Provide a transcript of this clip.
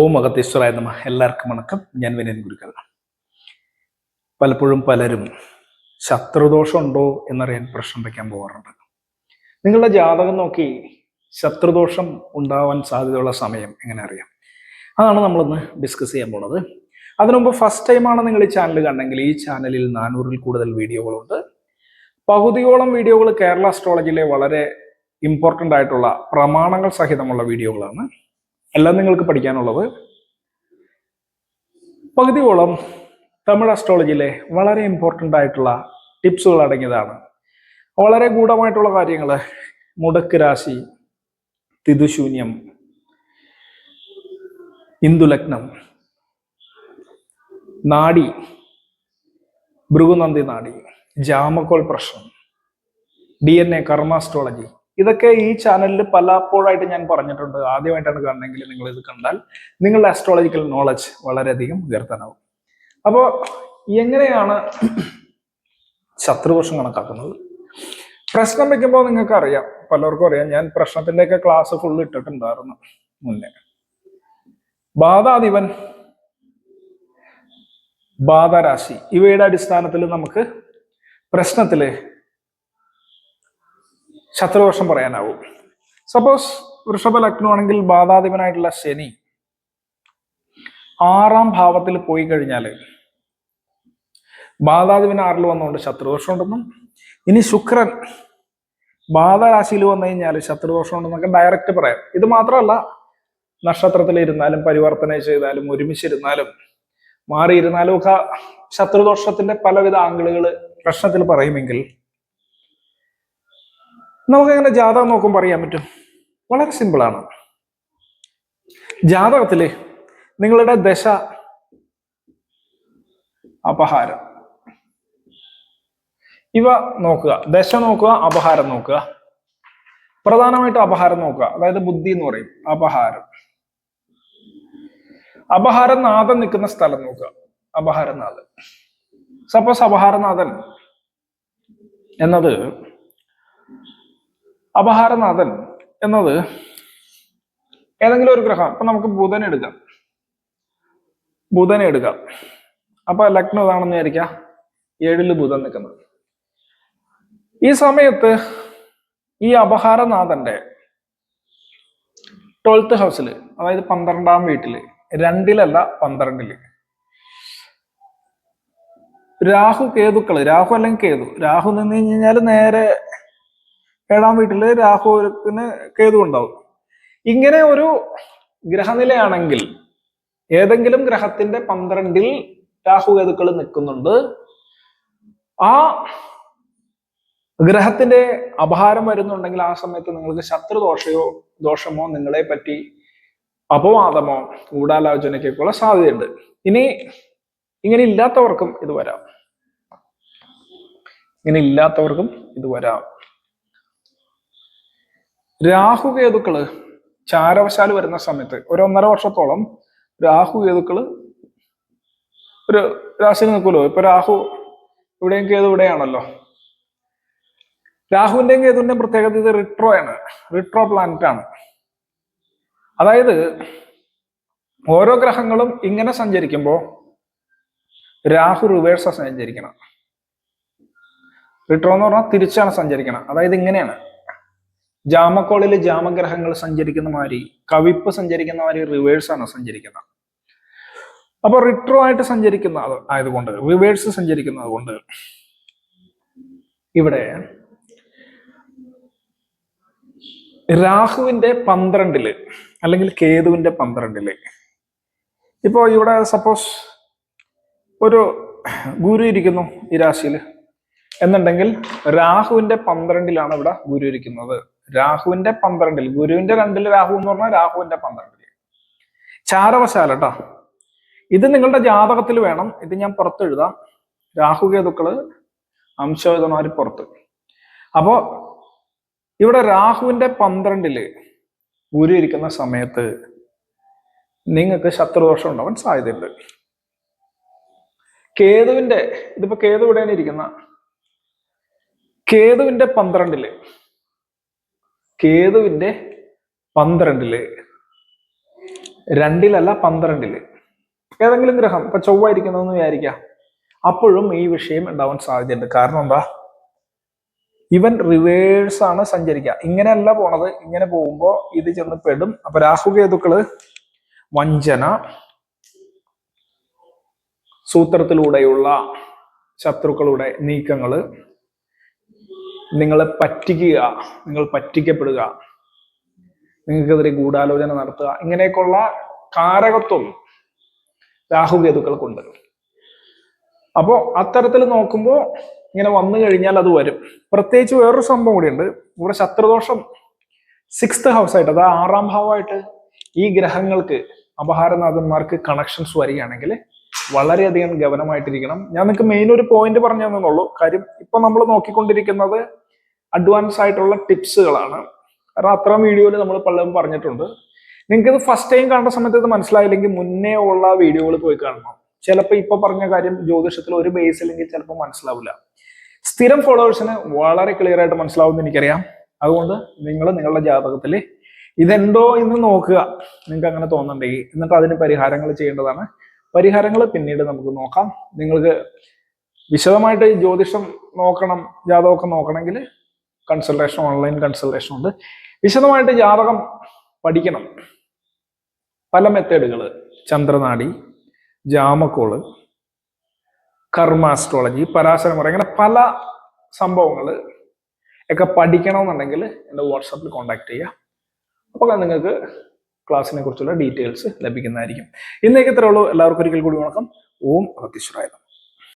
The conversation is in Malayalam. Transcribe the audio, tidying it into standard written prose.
ഓം അഗത്തീശ്വരായ നമഃ. എല്ലാവർക്കും വണക്കം. ഞാൻ വിനയൻ ഗുരുക്കൾ. പലപ്പോഴും പലരും ശത്രുദോഷം ഉണ്ടോ എന്നറിയാൻ പ്രശ്നം വയ്ക്കാൻ പോകാറുണ്ട്. നിങ്ങളുടെ ജാതകം നോക്കി ശത്രുദോഷം ഉണ്ടാവാൻ സാധ്യതയുള്ള സമയം എങ്ങനെ അറിയാം? അതാണ് നമ്മളിന്ന് ഡിസ്കസ് ചെയ്യാൻ പോണത്. അതിനുമുമ്പ് ഫസ്റ്റ് ടൈമാണ് നിങ്ങൾ ഈ ചാനൽ കണ്ടെങ്കിൽ ഈ ചാനലിൽ 400-ൽ കൂടുതൽ വീഡിയോകളുണ്ട്. പകുതിയോളം വീഡിയോകൾ കേരള അസ്ട്രോളജിയിലെ വളരെ ഇമ്പോർട്ടൻ്റ് ആയിട്ടുള്ള പ്രമാണങ്ങൾ സഹിതമുള്ള വീഡിയോകളാണ്. എല്ലാം നിങ്ങൾക്ക് പഠിക്കാനുള്ളത്. പകുതിയോളം തമിഴ് അസ്ട്രോളജിയിലെ വളരെ ഇമ്പോർട്ടൻ്റ് ആയിട്ടുള്ള ടിപ്സുകൾ അടങ്ങിയതാണ്. വളരെ ഗൂഢമായിട്ടുള്ള കാര്യങ്ങൾ, മുടക്ക് രാശി, തിഥുശൂന്യം, ഇന്ദുലഗ്നം, നാഡി, ഭൃഗുനന്ദി നാഡി, ജാമക്കോൾ പ്രശ്നം, DNA, കർമാസ്ട്രോളജി, ഇതൊക്കെ ഈ ചാനലിൽ പലപ്പോഴായിട്ട് ഞാൻ പറഞ്ഞിട്ടുണ്ട്. ആദ്യമായിട്ടാണ് കാണണമെങ്കിൽ നിങ്ങൾ ഇത് കണ്ടാൽ നിങ്ങളുടെ അസ്ട്രോളജിക്കൽ നോളജ് വളരെയധികം ഉയർത്താനാവും. അപ്പോൾ എങ്ങനെയാണ് ശത്രുദോഷം കണക്കാക്കുന്നത്? പ്രശ്നം വെക്കുമ്പോൾ നിങ്ങൾക്ക് അറിയാം, പലർക്കും അറിയാം. ഞാൻ പ്രശ്നത്തിൻ്റെയൊക്കെ ക്ലാസ് ഫുള്ള് ഇട്ടിട്ടുണ്ടായിരുന്നു മുന്നേ. ബാധാധിപൻ, ബാധാരാശി, ഇവയുടെ അടിസ്ഥാനത്തിൽ നമുക്ക് പ്രശ്നത്തില് ശത്രുദോഷം പറയാനാവും. സപ്പോസ് വൃഷഭ ലഗ്നമാണെങ്കിൽ ബാധാധിപനായിട്ടുള്ള ശനി 6-ാം ഭാവത്തിൽ പോയി കഴിഞ്ഞാൽ ബാധാധിപൻ 6-ൽ വന്നുകൊണ്ട് ശത്രുദോഷം ഉണ്ടെന്നും, ഇനി ശുക്രൻ ബാധാരാശിയിൽ വന്നു കഴിഞ്ഞാൽ ശത്രുദോഷം ഉണ്ടെന്നൊക്കെ ഡയറക്റ്റ് പറയാം. ഇത് മാത്രമല്ല, നക്ഷത്രത്തിലിരുന്നാലും പരിവർത്തനം ചെയ്താലും ഒരുമിച്ചിരുന്നാലും മാറിയിരുന്നാലും ഒക്കെ ശത്രുദോഷത്തിന്റെ പലവിധ ആംഗിളുകൾ പ്രശ്നത്തിൽ പറയുമെങ്കിൽ നമുക്കെങ്ങനെ ജാതകം നോക്കുമ്പോൾ അറിയാൻ പറ്റും? വളരെ സിമ്പിളാണ്. ജാതകത്തില് നിങ്ങളുടെ ദശ, അപഹാരം ഇവ നോക്കുക. ദശ നോക്കുക, അപഹാരം നോക്കുക. പ്രധാനമായിട്ട് അപഹാരം നോക്കുക, അതായത് ബുദ്ധി എന്ന് പറയും. അപഹാരനാഥൻ നിൽക്കുന്ന സ്ഥലം നോക്കുക. അപഹാരനാഥൻ, സപ്പോസ് അപഹാരനാഥൻ എന്നത് ഏതെങ്കിലും ഒരു ഗ്രഹം. അപ്പൊ നമുക്ക് ബുധനെ എടുക്കാം. അപ്പൊ ലഗ്നം ഇതാണെന്ന് വിചാരിക്കാം, 7-ൽ ബുധൻ നിൽക്കുന്നത്. ഈ സമയത്ത് ഈ അപഹാരനാഥന്റെ 12th ഹൗസിൽ, അതായത് 12-ാം വീട്ടില്, 2-ലല്ല 12-ല് രാഹു അല്ലെങ്കിൽ രാഹു നിന്ന് കഴിഞ്ഞാൽ നേരെ 7-ാം വീട്ടില് രാഹുവിന് കേതു ഉണ്ടാവും. ഇങ്ങനെ ഒരു ഗ്രഹനിലയാണെങ്കിൽ ഏതെങ്കിലും ഗ്രഹത്തിന്റെ 12-ൽ രാഹു കേതുക്കൾ നിൽക്കുന്നുണ്ട്, ആ ഗ്രഹത്തിന്റെ അപഹാരം വരുന്നുണ്ടെങ്കിൽ ആ സമയത്ത് നിങ്ങൾക്ക് ദോഷമോ നിങ്ങളെ പറ്റി അപവാദമോ ഗൂഢാലോചനയ്ക്കൊക്കെയുള്ള സാധ്യതയുണ്ട്. ഇനി ഇങ്ങനെ ഇല്ലാത്തവർക്കും ഇത് വരാം. രാഹുകേതുക്കള് ചാരവശാൽ വരുന്ന സമയത്ത് ഒരു 1.5 വർഷത്തോളം രാഹുകേതുക്കള് ഒരു രാശിയിൽ നിൽക്കുമല്ലോ. ഇപ്പൊ രാഹു ഇവിടെയും കേതു ഇവിടെയാണല്ലോ. രാഹുവിന്റെയും കേതുവിന്റെയും പ്രത്യേകത ഇത് റിട്രോ പ്ലാനറ്റ് ആണ്. അതായത് ഓരോ ഗ്രഹങ്ങളും ഇങ്ങനെ സഞ്ചരിക്കുമ്പോൾ രാഹു റിവേഴ്സാ സഞ്ചരിക്കണം. റിട്രോ എന്ന് പറഞ്ഞാൽ തിരിച്ചാണ് സഞ്ചരിക്കണം. അതായത് ഇങ്ങനെയാണ്. ജാമക്കോളിൽ ജാമഗ്രഹങ്ങൾ സഞ്ചരിക്കുന്ന മാതിരി, കവിപ്പ് സഞ്ചരിക്കുന്ന മാതിരി റിവേഴ്സാണ് സഞ്ചരിക്കുന്നത്. അപ്പൊ റിട്രോ ആയിട്ട് ആയതുകൊണ്ട്, റിവേഴ്സ് സഞ്ചരിക്കുന്നത് കൊണ്ട് ഇവിടെ രാഹുവിന്റെ 12-ല് അല്ലെങ്കിൽ കേതുവിന്റെ 12-ല്, ഇപ്പോ ഇവിടെ സപ്പോസ് ഒരു ഗുരു ഇരിക്കുന്നു ഈ രാശിയിൽ എന്നുണ്ടെങ്കിൽ രാഹുവിന്റെ 12-ലാണ് ഇവിടെ ഗുരു ഇരിക്കുന്നത്. രാഹുവിന്റെ 12-ൽ, ഗുരുവിന്റെ 2-ൽ രാഹു എന്ന് പറഞ്ഞാൽ രാഹുവിന്റെ 12-ൽ ചാരവശാലട്ടാ. ഇത് നിങ്ങളുടെ ജാതകത്തിൽ വേണം. ഇത് ഞാൻ പുറത്തെഴുതാം. രാഹുകേതുക്കള് അംശവിധമാര് പുറത്ത്. അപ്പോ ഇവിടെ രാഹുവിന്റെ 12-ല് ഗുരു ഇരിക്കുന്ന സമയത്ത് നിങ്ങൾക്ക് ശത്രുദോഷം ഉണ്ടാവാൻ സാധ്യതയുണ്ട്. ഇതിപ്പോ കേതു ഇവിടെയാണ് ഇരിക്കുന്ന. കേതുവിന്റെ 12-ല് 2-ലല്ല 12-ല് ഏതെങ്കിലും ഗ്രഹം ഇപ്പൊ ചൊവ്വ ഇരിക്കുന്നതെന്ന് വിചാരിക്കാം, അപ്പോഴും ഈ വിഷയം ഉണ്ടാവാൻ സാധ്യതയുണ്ട്. കാരണം എന്താ, ഇവൻ റിവേഴ്സ് ആണ് സഞ്ചരിക്കുക, ഇങ്ങനെയല്ല പോണത്. ഇങ്ങനെ പോകുമ്പോ ഇത് ചെന്ന് പെടും. അപ്പൊ രാഹുകേതുക്കള് വഞ്ചന, സൂത്രത്തിലൂടെയുള്ള ശത്രുക്കളുടെ നീക്കങ്ങള്, നിങ്ങളെ പറ്റിക്കുക, നിങ്ങൾ പറ്റിക്കപ്പെടുക, നിങ്ങൾക്കെതിരെ ഗൂഢാലോചന നടത്തുക, ഇങ്ങനെയൊക്കെയുള്ള കാരകത്വം രാഹുകേതുക്കൾക്കുണ്ട്. അപ്പോ അത്തരത്തിൽ നോക്കുമ്പോൾ ഇങ്ങനെ വന്നു കഴിഞ്ഞാൽ അത് വരും. പ്രത്യേകിച്ച് വേറൊരു സംഭവം കൂടിയുണ്ട്. ഇവിടെ ശത്രുദോഷം 6th ഹൗസ് ആയിട്ട്, അതായത് 6ാം ഭാവമായിട്ട് ഈ ഗ്രഹങ്ങൾക്ക്, അപഹാരനാഥന്മാർക്ക് കണക്ഷൻസ് വരികയാണെങ്കിൽ വളരെയധികം ഗവനമായിട്ടിരിക്കണം. ഞാൻ നിങ്ങൾക്ക് മെയിൻ ഒരു പോയിന്റ് പറഞ്ഞു തന്നുള്ളൂ. കാര്യം ഇപ്പൊ നമ്മൾ നോക്കിക്കൊണ്ടിരിക്കുന്നത് അഡ്വാൻസ് ആയിട്ടുള്ള ടിപ്സുകളാണ്. കാരണം അത്രയും വീഡിയോയിൽ നമ്മൾ പലതും പറഞ്ഞിട്ടുണ്ട്. നിങ്ങൾക്ക് ഇത് ഫസ്റ്റ് ടൈം കാണുന്ന സമയത്ത് ഇത് മനസ്സിലായില്ലെങ്കിൽ മുന്നേ ഉള്ള വീഡിയോകൾ പോയി കാണണം. ചിലപ്പോൾ ഇപ്പൊ പറഞ്ഞ കാര്യം ജ്യോതിഷത്തിൽ ഒരു ബേസ് ഇല്ലെങ്കിൽ ചിലപ്പോൾ മനസ്സിലാവില്ല. സ്ഥിരം ഫോളോവേഴ്സിന് വളരെ ക്ലിയർ ആയിട്ട് മനസ്സിലാവുമെന്ന് എനിക്കറിയാം. അതുകൊണ്ട് നിങ്ങൾ നിങ്ങളുടെ ജാതകത്തിൽ ഇതെന്തോ എന്ന് നോക്കുക, നിങ്ങൾക്ക് അങ്ങനെ തോന്നുന്നുണ്ടെങ്കിൽ. എന്നിട്ട് അതിന് പരിഹാരങ്ങൾ ചെയ്യേണ്ടതാണ്. പരിഹാരങ്ങൾ പിന്നീട് നമുക്ക് നോക്കാം. നിങ്ങൾക്ക് വിശദമായിട്ട് ജ്യോതിഷം നോക്കണം, ജാതകമൊക്കെ നോക്കണമെങ്കിൽ കൺസൾട്ടേഷൻ, ഓൺലൈൻ കൺസൾട്ടേഷൻ ഉണ്ട്. വിശദമായിട്ട് ജാതകം പഠിക്കണം. പല മെത്തേഡുകൾ, ചന്ദ്രനാടി, ജാമക്കോള്, കർമാസ്ട്രോളജി, പരാശരമുറ, ഇങ്ങനെ പല സംഭവങ്ങൾ ഒക്കെ പഠിക്കണമെന്നുണ്ടെങ്കിൽ എൻ്റെ വാട്സാപ്പിൽ കോൺടാക്ട് ചെയ്യുക. അപ്പോൾ നിങ്ങൾക്ക് ക്ലാസ്സിനെ കുറിച്ചുള്ള ഡീറ്റെയിൽസ് ലഭിക്കുന്നതായിരിക്കും. ഇന്നേക്ക് ഇത്രേ ഉള്ളൂ. എല്ലാവർക്കും ഒരിക്കൽ കൂടി വണക്കം. ഓം അഗതീശ്വരായ നമഃ.